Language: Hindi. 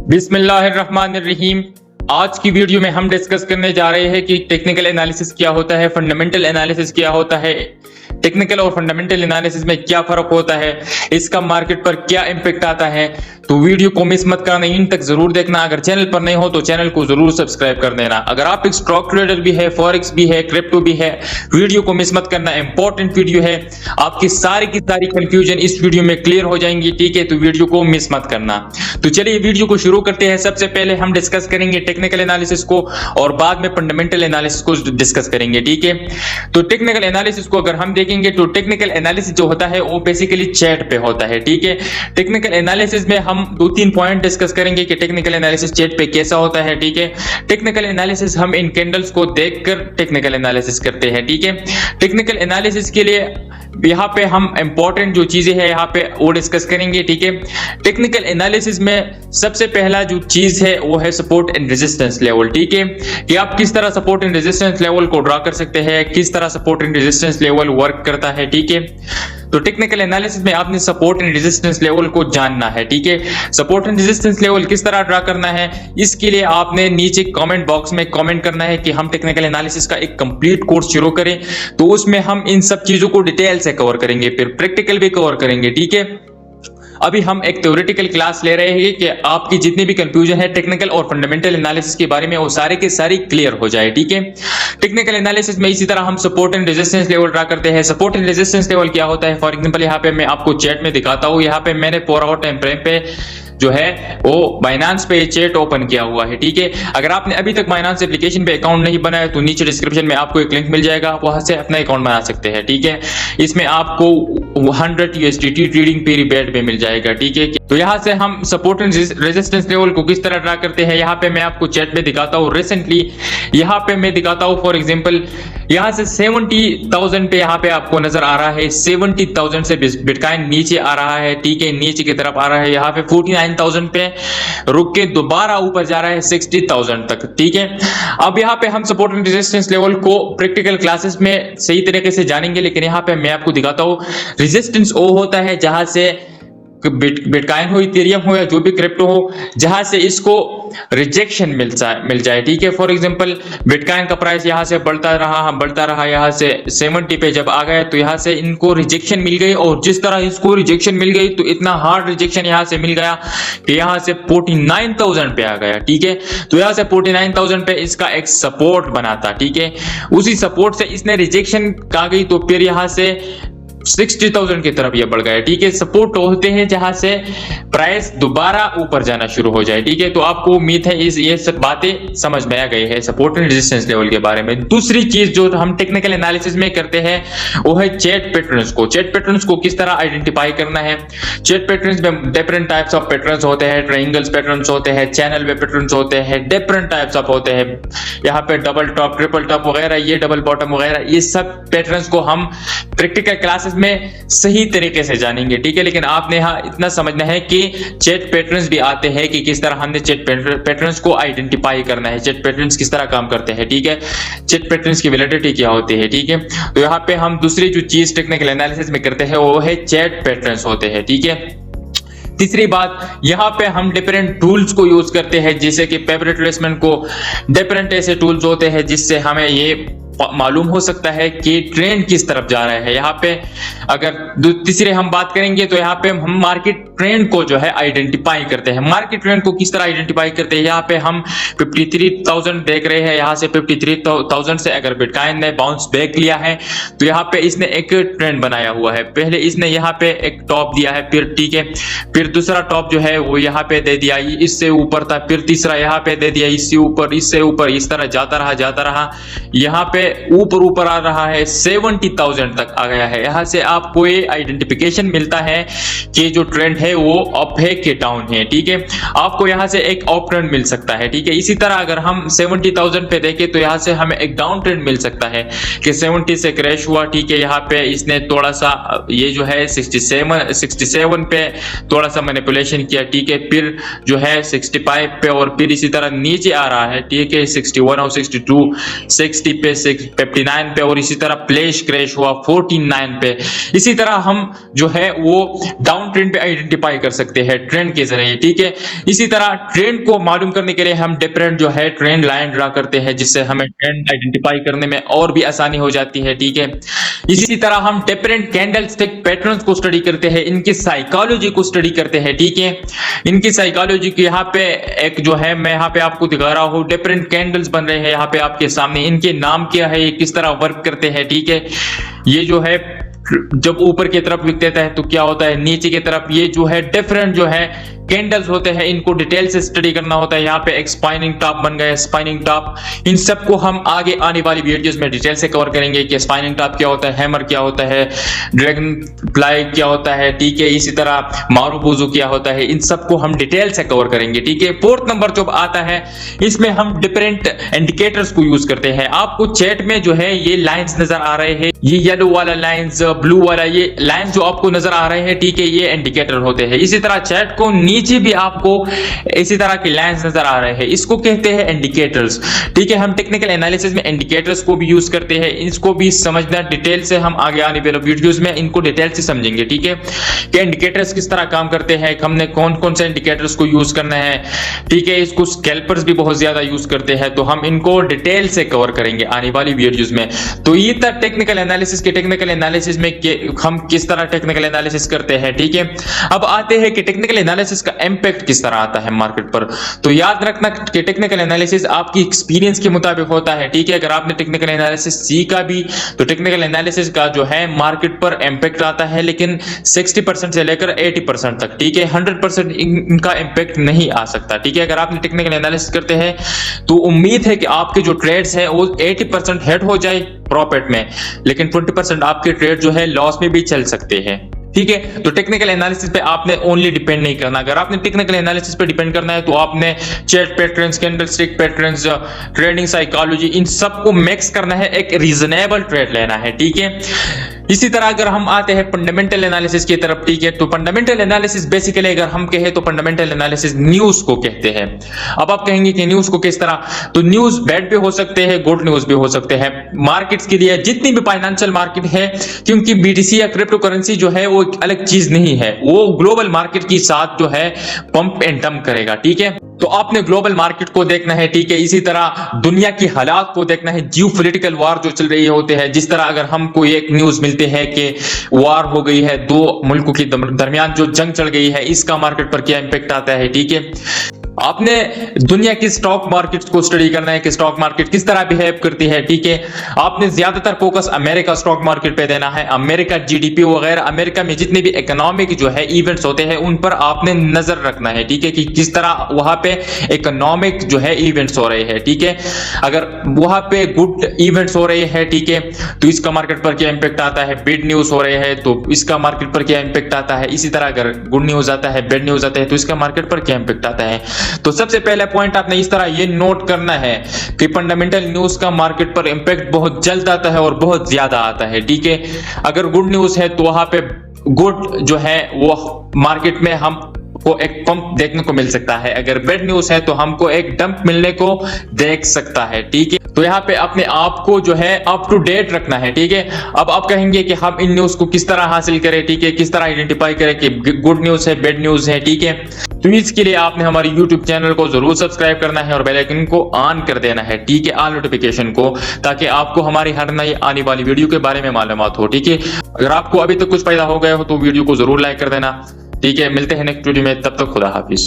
बिस्मिल्लाहिर्रहमानिर्रहीम। आज की वीडियो में हम डिस्कस करने जा रहे हैं कि टेक्निकल एनालिसिस क्या होता है, फंडामेंटल एनालिसिस क्या होता है, टेक्निकल और फंडामेंटल एनालिसिस में क्या फर्क होता है, इसका मार्केट पर क्या इंपैक्ट आता है। तो वीडियो को मिस मत करना, इन तक जरूर देखना। अगर चैनल पर नहीं हो तो चैनल को जरूर सब्सक्राइब कर देना। अगर आप एक स्टॉक ट्रेडर भी है, फॉरेक्स भी है, क्रिप्टो भी है, वीडियो को मिस मत करना। इंपॉर्टेंट वीडियो है, आपकी सारी की सारी कंफ्यूजन इस वीडियो में क्लियर हो जाएंगी। ठीक है, तो वीडियो को मिस मत करना। तो चलिए वीडियो को शुरू करते हैं। सबसे पहले हम डिस्कस करेंगे टेक्निकल एनालिसिस को और बाद में फंडामेंटल एनालिसिस को डिस्कस करेंगे। ठीक है, तो टेक्निकल एनालिसिस को अगर हम देखेंगे तो टेक्निकल एनालिसिस जो होता है वो बेसिकली चैट पे होता है। ठीक है, टेक्निकल एनालिसिस में हम दो तीन पॉइंट डिस्कस करेंगे कि टेक्निकल एनालिसिस चैट पे कैसा होता है। ठीक है, टेक्निकल एनालिसिस हम इन कैंडल्स को देखकर टेक्निकल एनालिसिस करते हैं। ठीक है, टेक्निकल एनालिसिस के लिए यहाँ पे हम इंपॉर्टेंट जो चीजें हैं यहाँ पे वो डिस्कस करेंगे। ठीक है, टेक्निकल एनालिसिस में सबसे पहला जो चीज है वो है सपोर्ट एंड रेजिस्टेंस लेवल। ठीक है, कि आप किस तरह सपोर्ट एंड रेजिस्टेंस लेवल को ड्रा कर सकते हैं, किस तरह support and resistance level work करता है। ठीक है, तो टेक्निकल एनालिसिस में आपने सपोर्ट एंड रेजिस्टेंस लेवल को जानना है। ठीक है, सपोर्ट एंड रेजिस्टेंस लेवल किस तरह ड्रा करना है, इसके लिए आपने नीचे कमेंट बॉक्स में कमेंट करना है कि हम टेक्निकल एनालिसिस का एक कंप्लीट कोर्स शुरू करें। तो उसमें हम इन सब चीजों को डिटेल से कवर करेंगे, फिर प्रैक्टिकल भी कवर करेंगे। ठीक है, अभी हम एक थ्योरेटिकल क्लास ले रहे हैं कि आपकी जितनी भी कंफ्यूजन है टेक्निकल और फंडामेंटल एनालिसिस के बारे में वो सारे के सारी क्लियर हो जाए। ठीक है, टेक्निकल एनालिसिस में इसी तरह हम support and resistance level draw करते हैं। सपोर्ट एंड रेजिस्टेंस लेवल क्या होता है, फॉर एग्जांपल यहाँ पे मैं आपको चैट में दिखाता हूँ। यहाँ पे मैंने 4 आवर टाइम फ्रेम पे जो है वो बाइनांस पे चैट ओपन किया हुआ है। ठीक है, अगर आपने अभी तक बाइनांस एप्लीकेशन पे अकाउंट नहीं बनाया तो नीचे डिस्क्रिप्शन में आपको एक लिंक मिल जाएगा, आप वहां से अपना अकाउंट बना सकते हैं। ठीक है, इसमें आपको 100 USDT ट्रेडिंग पे रिबेट पे मिल जाएगा। ठीक है, तो यहाँ से हम सपोर्ट एंड रेजिस्टेंस लेवल को किस तरह ड्रा करते हैं यहाँ पे मैं आपको चैट में दिखाता हूँ। रिसेंटली यहाँ पे मैं दिखाता हूँ, फॉर एग्जाम्पल यहाँ से 70,000 पे यहाँ पे आपको नजर आ रहा है 70,000 से बिटकॉइन नीचे आ रहा है। ठीक है, नीचे की तरफ आ रहा है, यहाँ पे 49,000 पे रुक के दोबारा ऊपर जा रहा है 60,000 तक। ठीक है, अब यहाँ पे हम सपोर्ट एंड रेजिस्टेंस लेवल को प्रैक्टिकल क्लासेस में सही तरीके से जानेंगे, लेकिन यहाँ पे मैं आपको दिखाता हूँ रेजिस्टेंस वो होता है जहां से बिटकॉइन हो, इथेरियम हो या जो भी क्रिप्टो हो, जहां से इसको रिजेक्शन मिल जाए। ठीक है, फॉर एग्जांपल बिटकॉइन का प्राइस यहां से बढ़ता रहा यहां से 70 पे जब आ गया तो यहां से इनको रिजेक्शन मिल गई, और जिस तरह इसको रिजेक्शन मिल गई तो इतना हार्ड रिजेक्शन यहां से मिल गया कि यहां से 49,000 पे आ गया। ठीक है, तो यहां से 49,000 पे इसका एक सपोर्ट बना था। ठीक है, उसी सपोर्ट से इसने रिजेक्शन आ गई तो फिर यहां से 60,000 की तरफ ये बढ़ गया। ठीक है, सपोर्ट होते हैं जहां से प्राइस दोबारा ऊपर जाना शुरू हो जाए। ठीक है, तो आपको उम्मीद है ये सब बातें समझ में आ गई है सपोर्ट एंड रेजिस्टेंस लेवल के बारे में। दूसरी चीज जो हम टेक्निकल एनालिसिस में करते हैं वो है चैट पैटर्न्स को। चैट पैटर्न्स को किस तरह आइडेंटिफाई करना है। चैट पैटर्न्स में डिफरेंट टाइप्स ऑफ पैटर्न्स होते हैं, ट्रायंगल्स पैटर्न्स होते हैं, चैनल वे पैटर्न्स होते हैं, डिफरेंट टाइप्स ऑफ होते हैं। यहाँ पे डबल टॉप, ट्रिपल टॉप वगैरह, ये डबल बॉटम वगैरह, ये सब पैटर्न्स को हम प्रैक्टिकल क्लासेस में सही तरीके से जानेंगे। ठीक है, लेकिन आपने यहाँ इतना समझना है कि चैट पैटर्न्स भी आते हैं कि किस तरह हमने चैट पैटर्न्स को आइडेंटिफाई करना है, चैट पैटर्न्स किस तरह काम करते हैं। ठीक है, चैट पैटर्न्स की वैलिडिटी क्या होती है। ठीक है, तो यहाँ पे हम दूसरी जो चीज टेक्निकल एनालिसिस में करते हैं वो है चैट पैटर्न्स होते हैं। ठीक है, तीसरी बात यहाँ पे हम डिफरेंट टूल्स को यूज करते हैं, जैसे कि पेपर रिट्रेसमेंट को, डिफरेंट ऐसे टूल्स होते हैं जिससे हमें ये मालूम हो सकता है कि ट्रेंड किस तरफ जा रहा है। यहाँ पे अगर तीसरे हम बात करेंगे तो यहाँ पे हम मार्केट ट्रेंड को जो है आइडेंटिफाई करते हैं। मार्केट ट्रेंड को किस तरह आइडेंटिफाई करते हैं, यहाँ पे हम 53,000 देख रहे हैं। यहाँ से 53,000 से अगर बिटकॉइन ने बाउंस बैक लिया है तो यहाँ पे इसने एक ट्रेंड बनाया हुआ है। पहले इसने यहाँ पे एक टॉप दिया है, फिर ठीक है, फिर दूसरा टॉप जो है वो यहाँ पे दे दिया, इससे ऊपर था, फिर तीसरा यहाँ पे दे दिया, इससे ऊपर, इस तरह जाता रहा। यहाँ पे ऊपर आ रहा है 70,000 तक आ गया है। यहां से आपको ये आइडेंटिफिकेशन मिलता है कि जो ट्रेंड है वो अप है कि डाउन है। ठीक है, आपको यहां से एक अप ट्रेंड मिल सकता है। ठीक है, इसी तरह अगर हम 70,000 पे देखें तो यहां से हमें एक डाउन ट्रेंड मिल सकता है कि 70 से क्रैश हुआ। ठीक है, यहाँ पे इसने थोड़ा सा ये जो है 67 पे थोड़ा सा मैनिपुलेशन किया। ठीक है, फिर जो है 65 पे और फिर इसी तरह नीचे आ रहा है। ठीक है, 61 और 62, 60 पे 59 पे, और इसी तरह फ्लैश क्रैश हुआ 49 पे। इसी तरह हम जो है वो डाउन ट्रेंड पे आइडेंटिफाई कर सकते हैं ट्रेंड के जरिए, ठीक है। इसी तरह ट्रेंड को मालूम करने के लिए हम डिफरेंट जो है ट्रेंड लाइन ड्रा करते हैं, जिससे हमें ट्रेंड आइडेंटिफाई करने में और भी आसानी हो जाती है, ठीक है। इसी तरह हम डिफरेंट कैंडल स्टिक पैटर्न्स को स्टडी करते हैं, इनकी साइकोलॉजी को स्टडी करते हैं, ठीक है। इनकी साइकोलॉजी की यहाँ पे एक जो है मैं यहाँ पे आपको दिखा रहा हूँ, डिफरेंट कैंडल्स बन रहे हैं यहाँ पे आपके सामने, इनके नाम क्या है, ये किस तरह वर्क करते हैं, ठीक है। ये जो है जब ऊपर की तरफ लिख देता है तो क्या होता है, नीचे की तरफ ये जो है डिफरेंट जो है कैंडल्स होते हैं, इनको डिटेल से स्टडी करना होता है। यहाँ पे एक स्पाइनिंग टॉप बन गया, स्पाइनिंग टॉप, इन सबको हम आगे आने वाली वीडियोस में डिटेल से कवर करेंगे कि स्पाइनिंग टॉप क्या होता है, हैमर क्या होता है, ड्रैगन फ्लाई क्या होता है, ठीक है। इसी तरह मारूबुजू क्या होता है, इन सबको हम डिटेल से कवर करेंगे, ठीक है। फोर्थ नंबर जो आता है, इसमें हम डिफरेंट इंडिकेटर्स को यूज करते हैं। आपको चैट में जो है ये लाइंस नजर आ रहे हैं, ये येलो वाला लाइंस, ब्लू वाला ये लाइन जो आपको नजर आ रहे हैं, ठीक है, ये इंडिकेटर होते हैं। इसी तरह चैट को नीचे भी आपको इसी तरह की लाइंस नजर आ रहे हैं, इसको कहते हैं इंडिकेटर्स, ठीक है। हम टेक्निकल एनालिसिस में इंडिकेटर्स को भी यूज करते हैं, इसको भी समझना डिटेल से, हम आगे आने वाले वीडियोस में इनको डिटेल से समझेंगे, ठीक है, कि इंडिकेटर्स किस तरह काम करते हैं, हमने कौन कौन से इंडिकेटर्स को यूज करना है, ठीक है। इसको स्कैल्पर्स भी बहुत ज्यादा यूज करते हैं, तो हम इनको डिटेल से कवर करेंगे आने वाली वीडियोस में। तो ये तक टेक्निकल एनालिसिस के, टेक्निकल एनालिसिस में हम किस तरह टेक्निकल एनालिसिस करते हैं, ठीक है। अब आते हैं कि टेक्निकल एनालिसिस का इंपैक्ट किस तरह आता है मार्केट पर। तो याद रखना कि टेक्निकल एनालिसिस आपकी एक्सपीरियंस के मुताबिक होता है, ठीक है। अगर आपने टेक्निकल एनालिसिस सीखा भी तो टेक्निकल एनालिसिस का जो है मार्केट पर इंपैक्ट आता है, लेकिन 60% से लेकर 80% तक, ठीक है। 100% इनका इंपैक्ट नहीं आ सकता, ठीक है। अगर आपने टेक्निकल एनालिसिस करते हैं तो उम्मीद है कि आपके जो ट्रेड्स है वो 80% हेड हो जाए प्रॉफिट में, लेकिन 20% आपके ट्रेड जो है लॉस में भी चल सकते हैं, ठीक है। तो टेक्निकल एनालिसिस पे आपने ओनली डिपेंड नहीं करना। अगर आपने टेक्निकल एनालिसिस पे डिपेंड करना है तो आपने chart patterns, candlestick patterns, trading psychology, इन सबको मिक्स करना है, एक रीजनेबल ट्रेड लेना है, ठीक है। इसी तरह अगर हम आते हैं फंडामेंटल एनालिसिस की तरफ, ठीक है, तो फंडामेंटल एनालिसिस बेसिकली अगर हम कहें तो फंडामेंटल एनालिसिस न्यूज को कहते हैं। अब आप कहेंगे कि न्यूज को किस तरह, तो न्यूज बैड भी हो सकते हैं, गुड न्यूज भी हो सकते हैं मार्केट्स के लिए, जितनी भी फाइनेंशियल मार्केट है, क्योंकि बीटीसी या क्रिप्टो करेंसी जो है वो एक अलग चीज नहीं है, वो ग्लोबल मार्केट के साथ जो है पंप एंड डंप करेगा, ठीक है। तो आपने ग्लोबल मार्केट को देखना है, ठीक है। इसी तरह दुनिया की हालात को देखना है, जियोपॉलिटिकल वार जो चल रही होते हैं, जिस तरह अगर हमको एक न्यूज मिलते हैं कि वार हो गई है, दो मुल्कों के दरमियान जो जंग चल गई है, इसका मार्केट पर क्या इंपैक्ट आता है, ठीक है। आपने दुनिया की स्टॉक मार्केट को स्टडी करना है कि स्टॉक मार्केट किस तरह बिहेव करती है, ठीक है। आपने ज्यादातर फोकस अमेरिका स्टॉक मार्केट पे देना है, अमेरिका जीडीपी वगैरह, अमेरिका में जितने भी इकोनॉमिक जो है इवेंट्स होते हैं उन पर आपने नजर रखना है, ठीक है, कि किस तरह वहां पे इकोनॉमिक जो है इवेंट्स हो रहे हैं, ठीक है। अगर वहां पे गुड इवेंट्स हो रहे हैं, ठीक है, तो इसका मार्केट पर क्या इंपैक्ट आता है, बैड न्यूज हो रहे हैं तो इसका मार्केट पर क्या इंपैक्ट आता है। इसी तरह अगर गुड न्यूज आता है, बैड न्यूज आता है तो इसका मार्केट पर क्या इंपैक्ट आता है। तो सबसे पहला पॉइंट आपने इस तरह ये नोट करना है कि फंडामेंटल न्यूज का मार्केट पर इंपैक्ट बहुत जल्द आता है और बहुत ज्यादा आता है, ठीक है। अगर गुड न्यूज है तो वहां पे गुड जो है वो मार्केट में हम को एक पंप देखने को मिल सकता है, अगर बैड न्यूज है तो हमको एक डंप मिलने को देख सकता है, ठीक है। तो यहाँ पे अपने आप को जो है अप टू डेट रखना है, ठीक है। अब आप कहेंगे कि हम इन न्यूज को किस तरह हासिल करें, ठीक है, किस तरह आइडेंटिफाई करें कि गुड न्यूज है, बैड न्यूज है, ठीक है। तो इसके लिए आपने हमारे YouTube चैनल को जरूर सब्सक्राइब करना है और बेल आइकन को ऑन कर देना है, ठीक है, ऑल नोटिफिकेशन को, ताकि आपको हमारी हर नई आने वाली वीडियो के बारे में मालूमात हो, ठीक है। अगर आपको अभी तक कुछ फायदा हो गया हो तो वीडियो को जरूर लाइक कर देना, ठीक है। मिलते हैं नेक्स्ट वीडियो में, तब तक खुदा हाफिज।